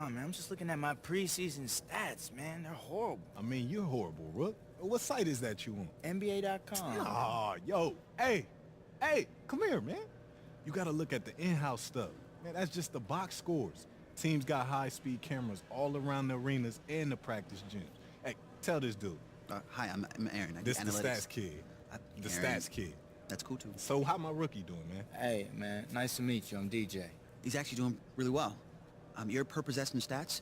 on, man. I'm just looking at my preseason stats, man. They're horrible. I mean, you're horrible, Rook. What site is that you on? NBA.com. Aw, yo, hey, come here, man. You gotta look at the in-house stuff. Man, that's just the box scores. Teams got high-speed cameras all around the arenas and the practice gyms. Hey, tell this dude. Hi, I'm Aaron. I do This the analytics. stats kid. The Aaron. stats kid. That's cool, too. So how my rookie doing, man? Hey, man. Nice to meet you. I'm DJ. He's actually doing really well. Your per possession stats,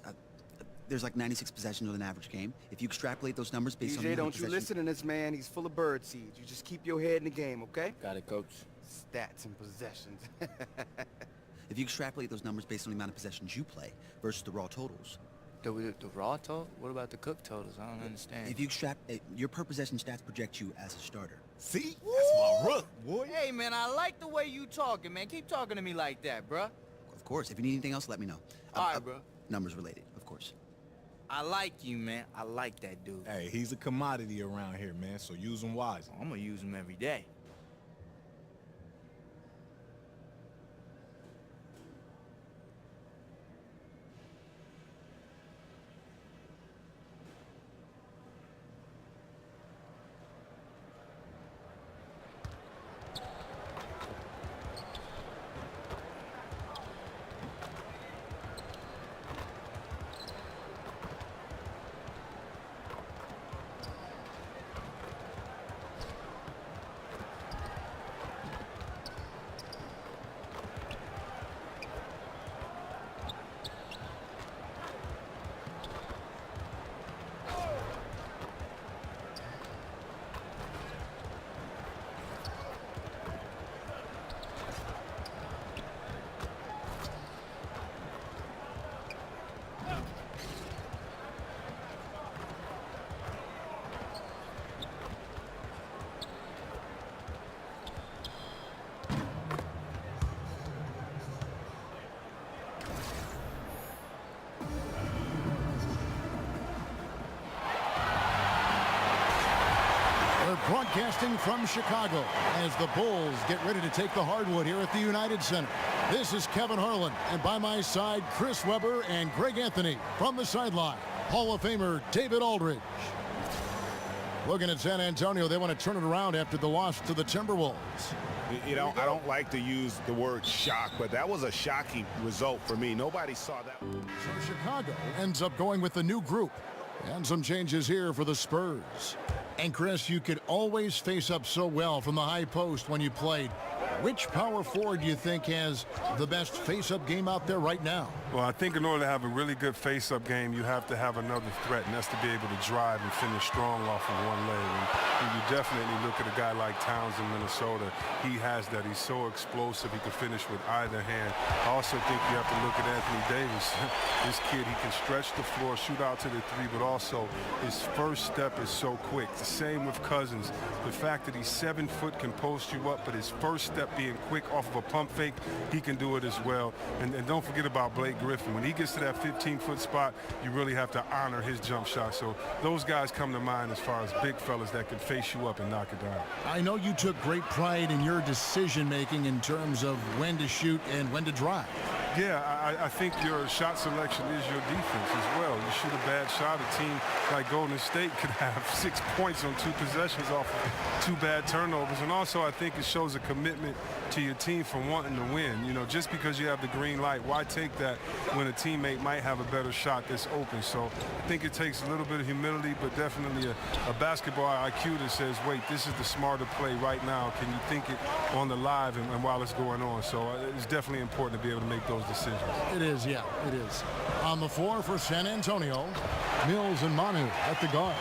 there's like 96 possessions with an average game. If you extrapolate those numbers based on DJ, how many don't you possessions- listen to this man. He's full of bird seeds. You just keep your head in the game, okay? Got it, coach. Stats and possessions. If you extrapolate those numbers based on the amount of possessions you play versus the raw totals. The raw total? What about the cook totals? I don't understand. If you your per possession stats project you as a starter. See? That's my rook, boy. Hey, man, I like the way you talking, man. Keep talking to me like that, bruh. Of course, if you need anything else, let me know. All right, bro. Numbers related, of course. I like you, man. I like that dude. Hey, he's a commodity around here, man, so use him wisely. I'm gonna use him every day. We're broadcasting from Chicago as the Bulls get ready to take the hardwood here at the United Center. This is Kevin Harlan, and by my side, Chris Webber and Greg Anthony. From the sideline, Hall of Famer David Aldridge. Looking at San Antonio, they want to turn it around after the loss to the Timberwolves. You know, I don't like to use the word shock, but that was a shocking result for me. Nobody saw that. So Chicago ends up going with the new group. And some changes here for the Spurs. And Chris, you could always face up so well from the high post when you played. Which power forward do you think has the best face-up game out there right now? Well, I think in order to have a really good face-up game, you have to have another threat, and that's to be able to drive and finish strong off of one leg. And you definitely look at a guy like Towns in Minnesota. He has that. He's so explosive. He can finish with either hand. I also think you have to look at Anthony Davis. This kid, he can stretch the floor, shoot out to the three, but also his first step is so quick. The same with Cousins. The fact that he's 7 foot can post you up, but his first step being quick off of a pump fake, he can do it as well. And don't forget about Blake Griffin. When he gets to that 15-foot spot, you really have to honor his jump shot. So those guys come to mind as far as big fellas that can face you up and knock it down. I know you took great pride in your decision-making in terms of when to shoot and when to drive. Yeah, I think your shot selection is your defense as well. You shoot a bad shot, a team like Golden State could have 6 points on 2 possessions off of 2 bad turnovers. And also I think it shows a commitment to your team for wanting to win. You know, just because you have the green light, why take that when a teammate might have a better shot that's open? So I think it takes a little bit of humility, but definitely a basketball IQ that says, wait, this is the smarter play right now. Can you think it on the live and while it's going on? So it's definitely important to be able to make those decisions. It is, yeah, it is. On the floor for San Antonio, Mills and Manu at the guard.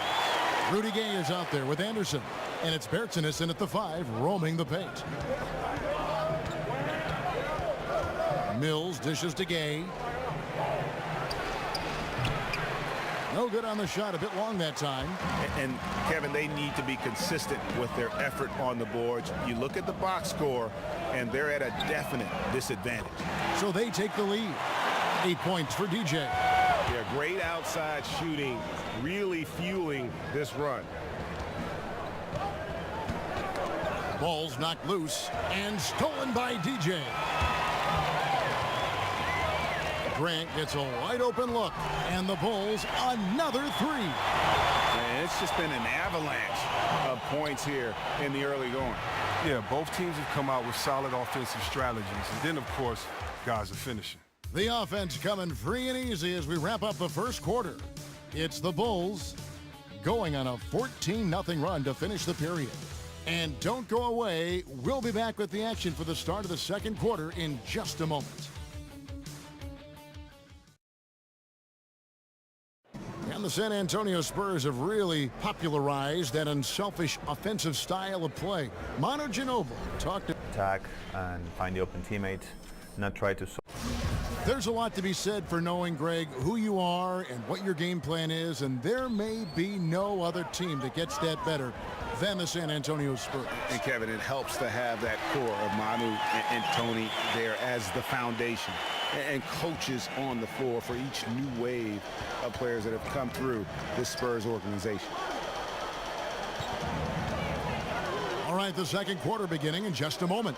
Rudy Gay is out there with Anderson. And it's Bertsinus at the 5, roaming the paint. Mills dishes to Gay. No good on the shot, a bit long that time. And Kevin, they need to be consistent with their effort on the boards. You look at the box score, and they're at a definite disadvantage. So they take the lead. 8 points for DJ. Yeah, great outside shooting, really fueling this run. Ball's knocked loose and stolen by DJ. Grant gets a wide open look, and the Bulls another three. And it's just been an avalanche of points here in the early going. Yeah, both teams have come out with solid offensive strategies. And then, of course, guys are finishing. The offense coming free and easy as we wrap up the first quarter. It's the Bulls going on a 14-0 run to finish the period. And don't go away. We'll be back with the action for the start of the second quarter in just a moment. And the San Antonio Spurs have really popularized that unselfish offensive style of play. Manu Ginobili talked to attack and find the open teammate, not try to. There's a lot to be said for knowing, Greg, who you are and what your game plan is, and there may be no other team that gets that better than the San Antonio Spurs. And Kevin, it helps to have that core of Manu and Tony there as the foundation and coaches on the floor for each new wave of players that have come through this Spurs organization. All right, the second quarter beginning in just a moment.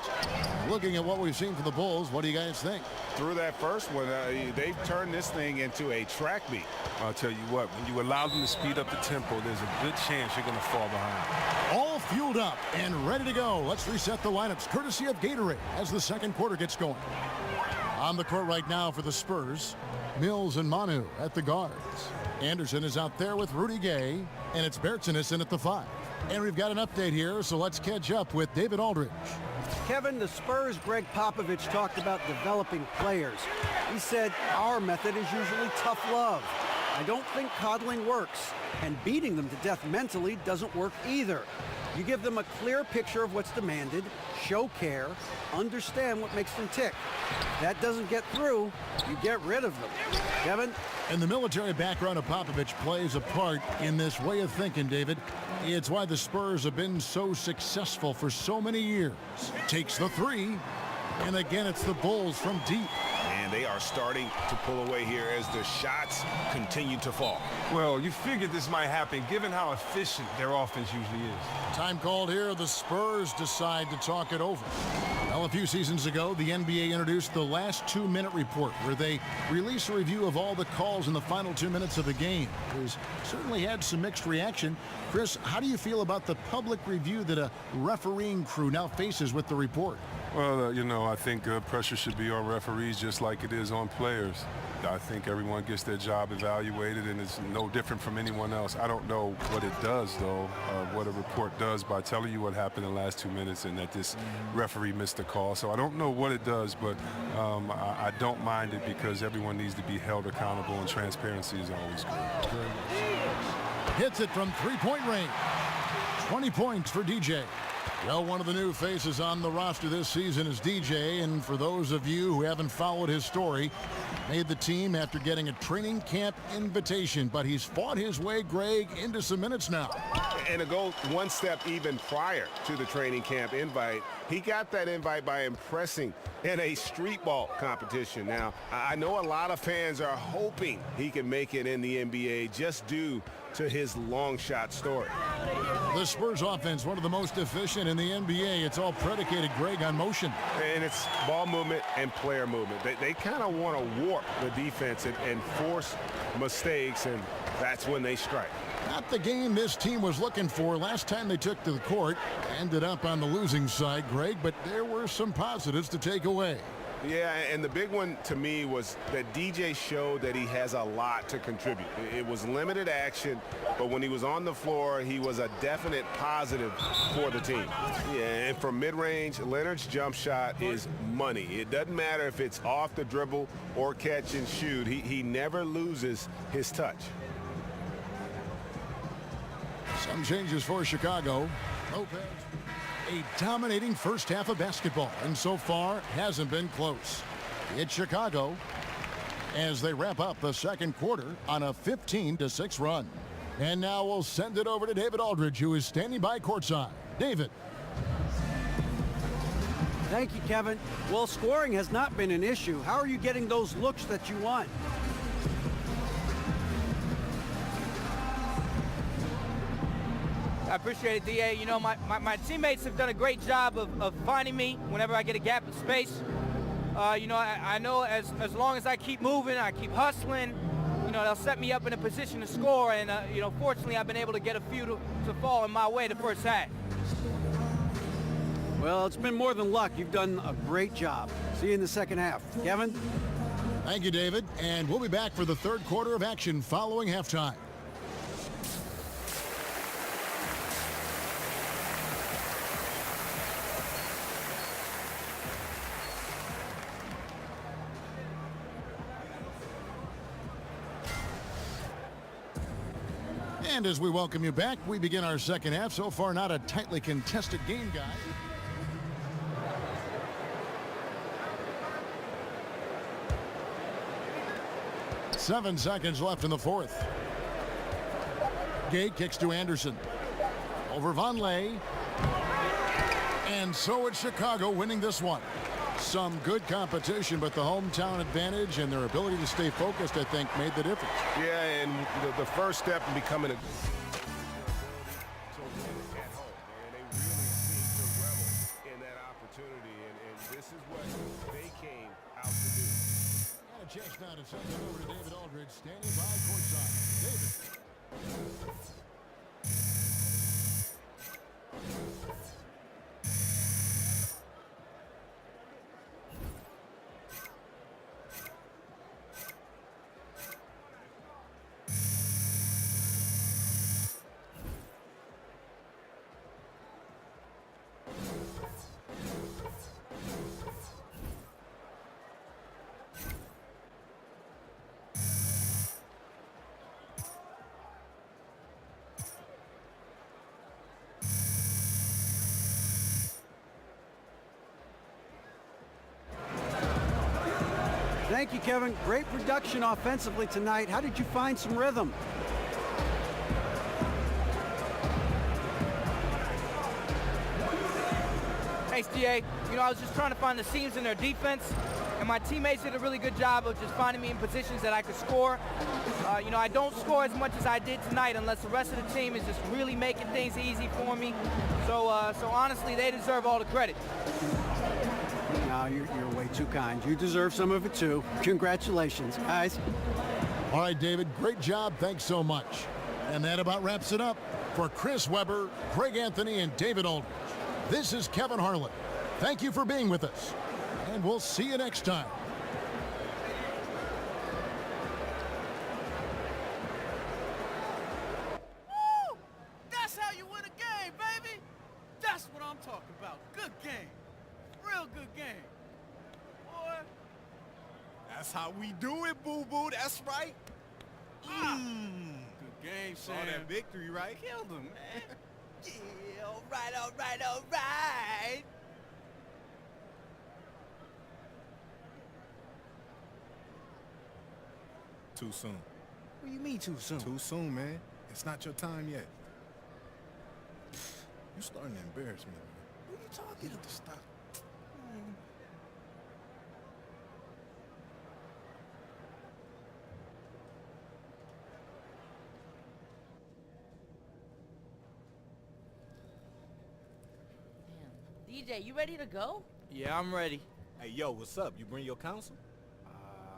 Looking at what we've seen from the Bulls, what do you guys think? Through that first one, they've turned this thing into a track meet. I'll tell you what, when you allow them to speed up the tempo, there's a good chance you're going to fall behind. All fueled up and ready to go. Let's reset the lineups, courtesy of Gatorade, as the second quarter gets going. On the court right now for the Spurs, Mills and Manu at the guards. Anderson is out there with Rudy Gay, and it's Bertsinus in at the 5. And we've got an update here, so let's catch up with David Aldridge. Kevin, the Spurs' Greg Popovich talked about developing players. He said, our method is usually tough love. I don't think coddling works, and beating them to death mentally doesn't work either. You give them a clear picture of what's demanded, show care, understand what makes them tick. If that doesn't get through, you get rid of them. Kevin? And the military background of Popovich plays a part in this way of thinking, David. It's why the Spurs have been so successful for so many years. Takes the 3, and again it's the Bulls from deep. And they are starting to pull away here as the shots continue to fall. Well, you figured this might happen given how efficient their offense usually is. Time called here. The Spurs decide to talk it over. Well, a few seasons ago, the NBA introduced the last 2-minute report, where they release a review of all the calls in the final 2 minutes of the game. There's certainly had some mixed reaction. Chris, how do you feel about the public review that a refereeing crew now faces with the report? Well, you know, I think pressure should be on referees just like it is on players. I think everyone gets their job evaluated, and it's no different from anyone else. I don't know what it does, though, what a report does by telling you what happened in the last 2 minutes and that this referee missed the call. So I don't know what it does, but I don't mind it because everyone needs to be held accountable, and transparency is always good. Hits it from three-point range. 20 points for DJ. Well, one of the new faces on the roster this season is DJ, and for those of you who haven't followed his story, made the team after getting a training camp invitation, but he's fought his way, Greg, into some minutes now. And to go one step even prior to the training camp invite, he got that invite by impressing in a street ball competition. Now, I know a lot of fans are hoping he can make it in the NBA just due to his long shot story. The Spurs offense, one of the most efficient in the NBA. It's all predicated, Greg, on motion. And it's ball movement and player movement. They kind of want to warp the defense and force mistakes, and that's when they strike. Not the game this team was looking for last time they took to the court. Ended up on the losing side, Greg, but there were some positives to take away. Yeah, and the big one to me was that DJ showed that he has a lot to contribute. It was limited action, but when he was on the floor, he was a definite positive for the team. Yeah, and from mid-range, Leonard's jump shot is money. It doesn't matter if it's off the dribble or catch and shoot. He never loses his touch. Some changes for Chicago. Lopez, a dominating first half of basketball, and so far hasn't been close. It's Chicago as they wrap up the second quarter on a 15-6 run. And now we'll send it over to David Aldridge, who is standing by courtside. David. Thank you, Kevin. Well, scoring has not been an issue. How are you getting those looks that you want? I appreciate it, DA. You know, my teammates have done a great job of finding me whenever I get a gap in space. You know, I know as long as I keep moving, I keep hustling, you know, they'll set me up in a position to score. And, you know, fortunately, I've been able to get a few to fall in my way the first half. Well, it's been more than luck. You've done a great job. See you in the second half. Kevin? Thank you, David. And we'll be back for the third quarter of action following halftime. And as we welcome you back, we begin our second half. So far, not a tightly contested game, guys. Seven seconds left in the fourth. Gay kicks to Anderson. Over Vonleh. And so it's Chicago winning this one. Some good competition, but the hometown advantage and their ability to stay focused, I think, made the difference. Yeah, and the first step in becoming a at home, and they really seem to revel in that opportunity, and this is what they came out to do. And a chance now to send it over to David Aldridge, standing by courtside. David. Thank you, Kevin. Great production offensively tonight. How did you find some rhythm? Thanks, DA. You know, I was just trying to find the seams in their defense, and my teammates did a really good job of just finding me in positions that I could score. You know, I don't score as much as I did tonight unless the rest of the team is just really making things easy for me. So honestly, they deserve all the credit. No, you're way too kind. You deserve some of it, too. Congratulations, guys. All right, David, great job. Thanks so much. And that about wraps it up. For Chris Webber, Greg Anthony, and David Aldridge, this is Kevin Harlan. Thank you for being with us, and we'll see you next time. Woo! That's how you win a game, baby! That's what I'm talking about. Good game. Real good game. Boy. That's how we do it, boo-boo. That's right. Good game, Saw Sam. that victory, right? Killed him, man. Yeah, all right, all right, all right. Too soon. What do you mean too soon? Too soon, man. It's not your time yet. You're starting to embarrass me, man. What are you talking about? Stop. DJ, you ready to go? Yeah, I'm ready. Hey, yo, what's up? You bring your counsel?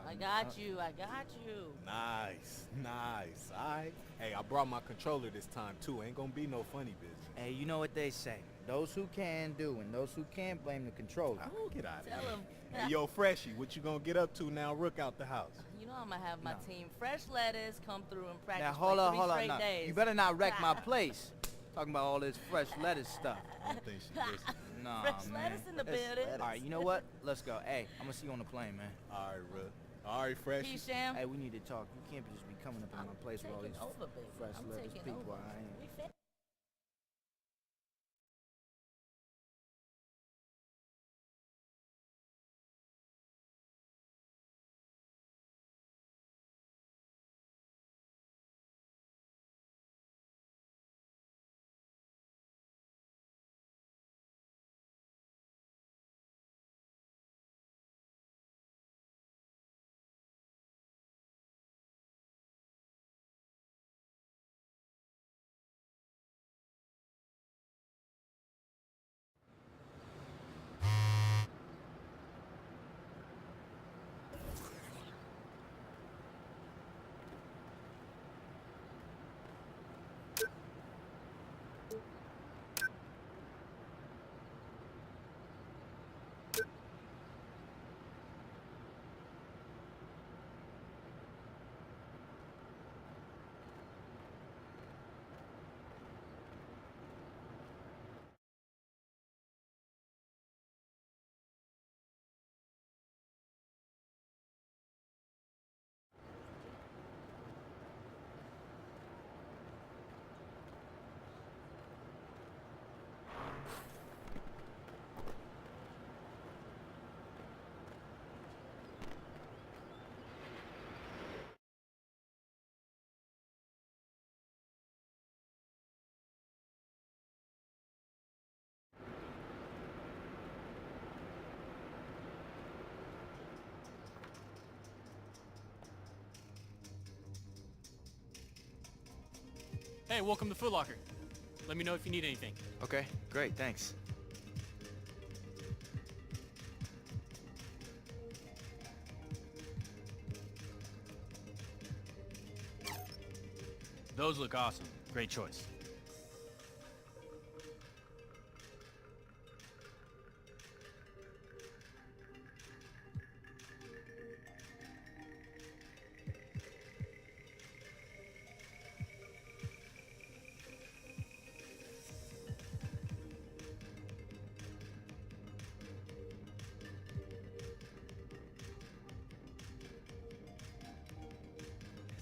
I got you. I got you. Nice, nice. All right. Hey, I brought my controller this time, too. Ain't gonna be no funny business. Hey, you know what they say. Those who can do and those who can't blame the controller. Get out of Tell here. him. Hey, yo, Freshie, what you gonna get up to now? Rook out the house. You know I'm gonna have my team Fresh Lettuce come through and practice Now, hold for on, 3 hold on. straight Now, days. you better not wreck my place. Talking about all this fresh lettuce stuff. I don't think she listens. Nah, Fresh man. lettuce in the building. All right, you know what? Let's go. Hey, I'm gonna see you on the plane, man. All right, Rook. All right, Freshie. Keisham, Hey, we need to talk. You can't just be coming up in my place with all taking these over, baby. fresh I'm lettuce taking people. over. I ain't. We fit. Hey, welcome to Foot Locker. Let me know if you need anything. Okay, great, thanks. Those look awesome. Great choice.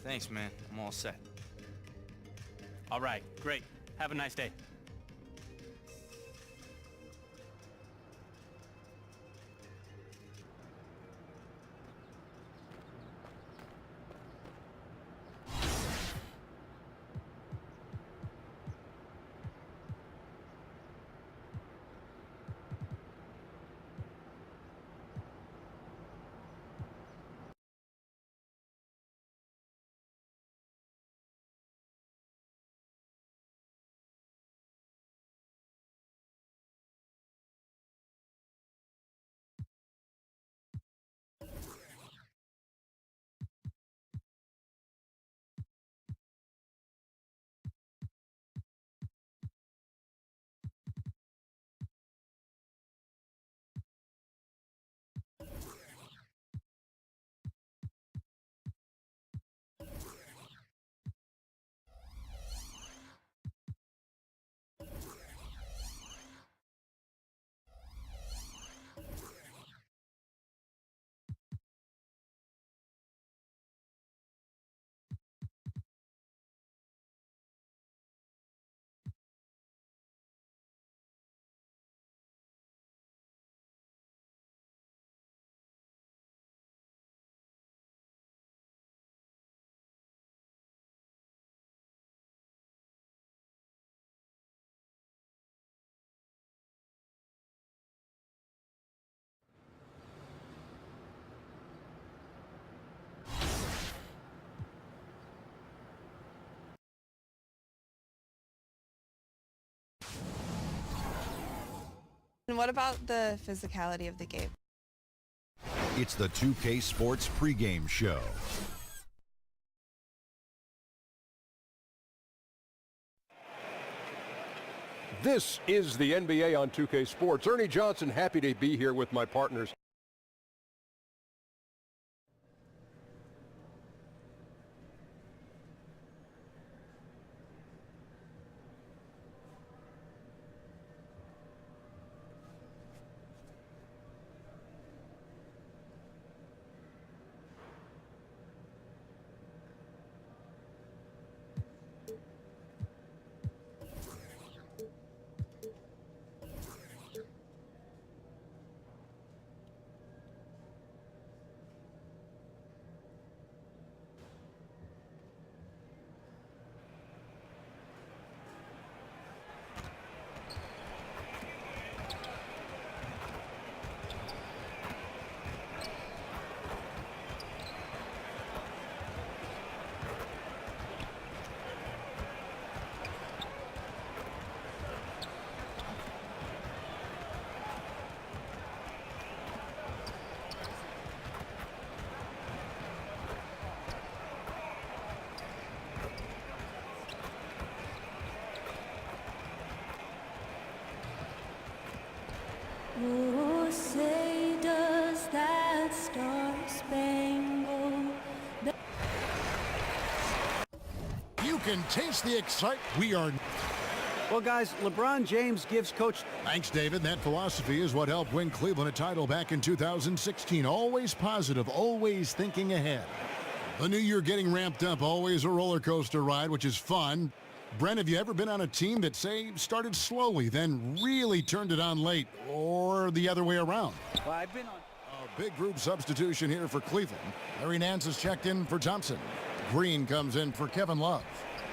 Thanks, man. I'm all set. All right, great. Have a nice day. And what about the physicality of the game? It's the 2K Sports pregame show. This is the NBA on 2K Sports. Ernie Johnson, happy to be here with my partners. Oh, say does that star-spangled You can taste the excitement. We are... Well, guys, LeBron James gives Coach... Thanks, David. That philosophy is what helped win Cleveland a title back in 2016. Always positive, always thinking ahead. The new year getting ramped up, always a roller coaster ride, which is fun. Brent, have you ever been on a team that, say, started slowly, then really turned it on late, or the other way around? Well, I've been on... A big group substitution here for Cleveland. Larry Nance is checked in for Thompson. Green comes in for Kevin Love.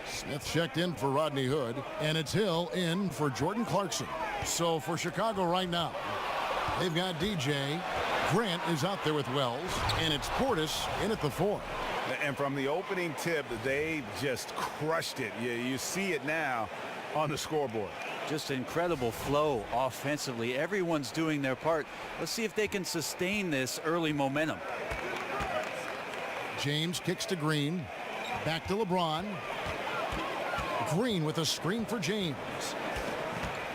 Smith checked in for Rodney Hood, and it's Hill in for Jordan Clarkson. So for Chicago right now, they've got DJ. Grant is out there with Wells, and it's Portis in at the 4. And from the opening tip, they just crushed it. You see it now on the scoreboard. Just incredible flow offensively. Everyone's doing their part. Let's see if they can sustain this early momentum. James kicks to Green. Back to LeBron. Green with a screen for James.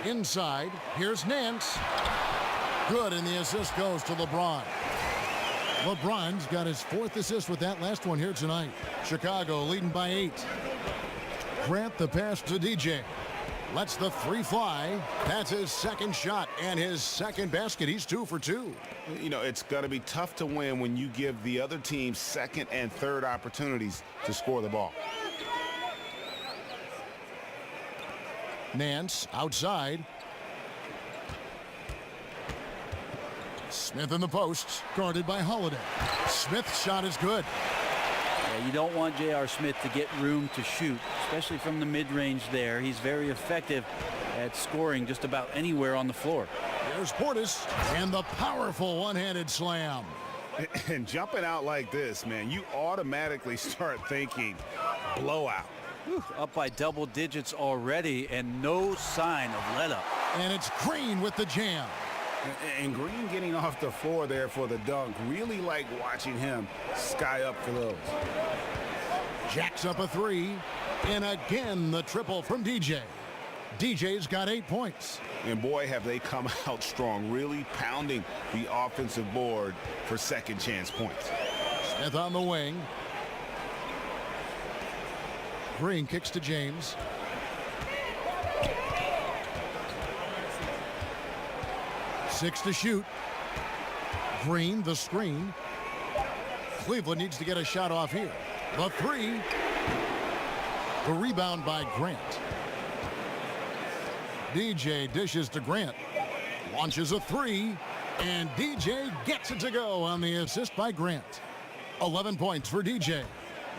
Inside, here's Nance. Good, and the assist goes to LeBron. LeBron's got his 4th assist with that last one here tonight. Chicago leading by 8. Grant the pass to DJ. Lets the 3 fly. That's his 2nd shot and his 2nd basket. He's 2 for 2. You know, it's going to be tough to win when you give the other team 2nd and 3rd opportunities to score the ball. Nance outside. Smith in the post, guarded by Holiday. Smith's shot is good. Yeah, you don't want J.R. Smith to get room to shoot, especially from the mid-range there. He's very effective at scoring just about anywhere on the floor. There's Portis and the powerful one-handed slam. And jumping out like this, man, you automatically start thinking blowout. Whew, up by double digits already and no sign of let up. And it's Green with the jam. And Green getting off the floor there for the dunk. Really like watching him sky up for those. Jacks up a 3. And again, the triple from DJ. DJ's got 8 points. And boy, have they come out strong, really pounding the offensive board for 2nd chance points. Smith on the wing. Green kicks to James. Six to shoot. Green, the screen. Cleveland needs to get a shot off here. The 3. The rebound by Grant. DJ dishes to Grant. Launches a 3. And DJ gets it to go on the assist by Grant. 11 points for DJ.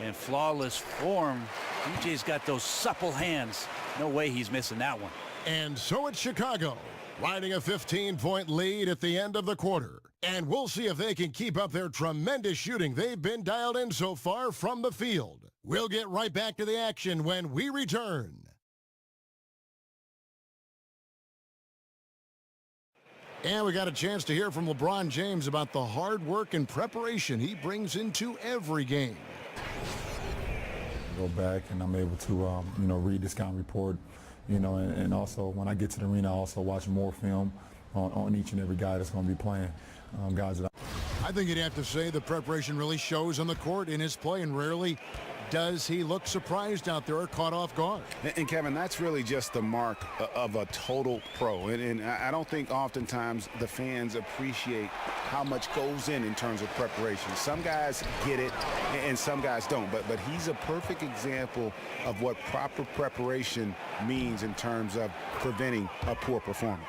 In flawless form. DJ's got those supple hands. No way he's missing that one. And so it's Chicago, riding a 15-point lead at the end of the quarter. And we'll see if they can keep up their tremendous shooting they've been dialed in so far from the field. We'll get right back to the action when we return. And we got a chance to hear from LeBron James about the hard work and preparation he brings into every game. Go back and I'm able to, read the scouting report, and also when I get to the arena, I also watch more film on each and every guy that's going to be playing, guys that I think you'd have to say the preparation really shows on the court in his play, and rarely does he look surprised out there or caught off guard. And Kevin, that's really just the mark of a total pro. And I don't think oftentimes the fans appreciate how much goes in terms of preparation. Some guys get it and some guys don't. But he's a perfect example of what proper preparation means in terms of preventing a poor performance.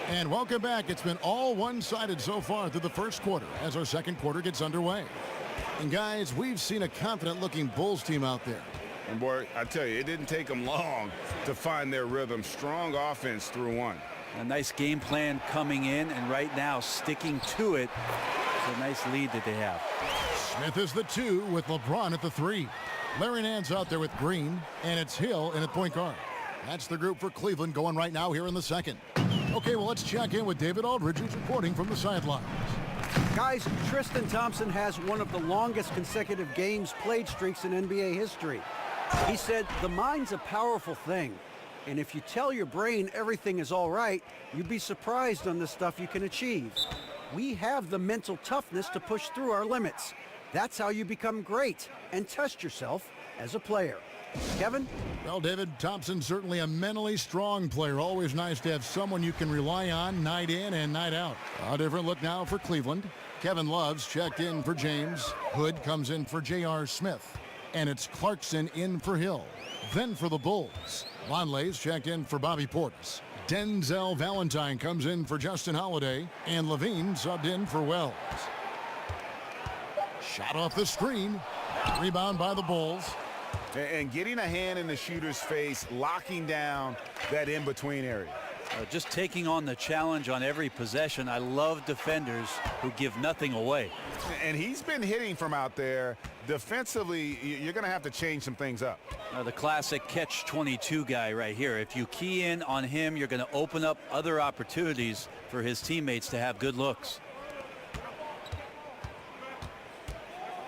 And welcome back. It's been all one-sided so far through the first quarter as our second quarter gets underway. And guys, we've seen a confident-looking Bulls team out there. And boy, I tell you, it didn't take them long to find their rhythm. Strong offense through one. A nice game plan coming in, and right now sticking to it. It's a nice lead that they have. Smith is the 2 with LeBron at the 3. Larry Nance out there with Green, and it's Hill in at point guard. That's the group for Cleveland going right now here in the second. Okay, well, let's check in with David Aldridge, who's reporting from the sidelines. Guys, Tristan Thompson has one of the longest consecutive games played streaks in NBA history. He said, the mind's a powerful thing. And if you tell your brain everything is all right, you'd be surprised on the stuff you can achieve. We have the mental toughness to push through our limits. That's how you become great and test yourself as a player. Kevin? Well, David, Thompson's certainly a mentally strong player. Always nice to have someone you can rely on night in and night out. A different look now for Cleveland. Kevin Love's checked in for James. Hood comes in for J.R. Smith. And it's Clarkson in for Hill. Then for the Bulls, Lonley's checked in for Bobby Portis. Denzel Valentine comes in for Justin Holiday. And Levine subbed in for Wells. Shot off the screen. Rebound by the Bulls. And getting a hand in the shooter's face, locking down that in-between area. Just taking on the challenge on every possession. I love defenders who give nothing away. And he's been hitting from out there. Defensively, you're going to have to change some things up. The classic catch-22 guy right here. If you key in on him, you're going to open up other opportunities for his teammates to have good looks.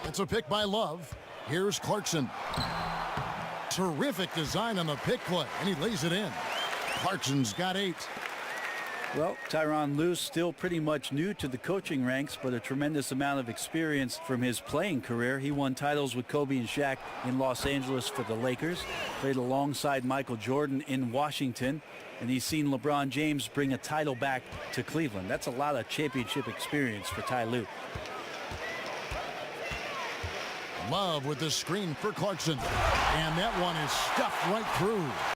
It's a pick by Love. Here's Clarkson. Terrific design on the pick play, and he lays it in. Clarkson's got 8. Well, Tyronn Lue still pretty much new to the coaching ranks, but a tremendous amount of experience from his playing career. He won titles with Kobe and Shaq in Los Angeles for the Lakers, played alongside Michael Jordan in Washington, and he's seen LeBron James bring a title back to Cleveland. That's a lot of championship experience for Ty Lue. Love with the screen for Clarkson. And that one is stuffed right through.